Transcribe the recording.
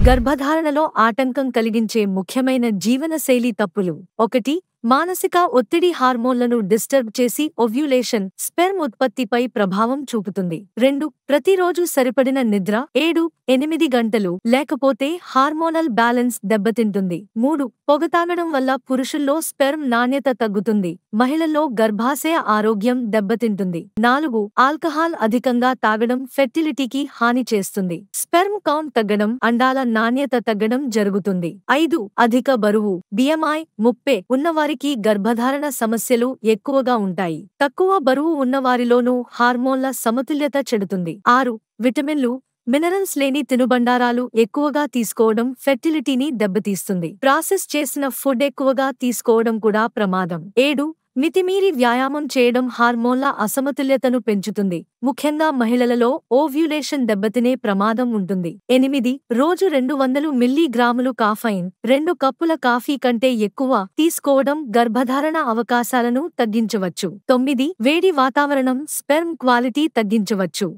గర్భధారణలో ఆటంకం కలిగించే ముఖ్యమైన జీవనశైలి తప్పులు. 1. మానసిక ఒత్తిడి హార్మోన్లను డిస్టర్బ్ చేసి ఓవ్యులేషన్, స్పెర్మ్ ఉత్పత్తిపై ప్రభావం చూపుతుంది. 2. ప్రతిరోజు సరిపడిన నిద్ర 7-8 గంటలు లేకపోతే హార్మోనల్ బ్యాలెన్స్ దెబ్బతింటుంది. 3. పొగ తాగడం వల్ల పురుషుల్లో స్పెర్మ్ నాణ్యత తగ్గుతుంది, మహిళల్లో గర్భాశయ ఆరోగ్యం దెబ్బతింటుంది. 4. ఆల్కహాల్ అధికంగా తాగడం ఫెర్టిలిటీకి హాని చేస్తుంది. స్పెర్మ్ కౌంట్ తగ్గడం, అండాల నాణ్యత తగ్గడం జరుగుతుంది. 5. అధిక బరువు BMI 30 ఉన్నవారికి గర్భధారణ సమస్యలు ఎక్కువగా ఉంటాయి. తక్కువ బరువు ఉన్నవారిలోనూ హార్మోన్ల సమతుల్యత చెడుతుంది. 6. విటమిన్లు, మినరల్స్ లేని తినుబండారాలు ఎక్కువగా తీసుకోవడం ఫెర్టిలిటీని దెబ్బతీస్తుంది. ప్రాసెస్ చేసిన ఫుడ్ ఎక్కువగా తీసుకోవడం కూడా ప్రమాదం. 7. మితిమీరి వ్యాయామం చేయడం హార్మోన్ల అసమతుల్యతను పెంచుతుంది, ముఖ్యంగా మహిళలలో ఓవ్యులేషన్ దెబ్బతినే ప్రమాదం ఉంటుంది. 8. రోజు 200 మిల్లీగ్రాములు కాఫైన్ 2 కప్పుల కాఫీ కంటే ఎక్కువ తీసుకోవడం గర్భధారణ అవకాశాలను తగ్గించవచ్చు. 9. వేడి వాతావరణం స్పెర్మ్ క్వాలిటీ తగ్గించవచ్చు.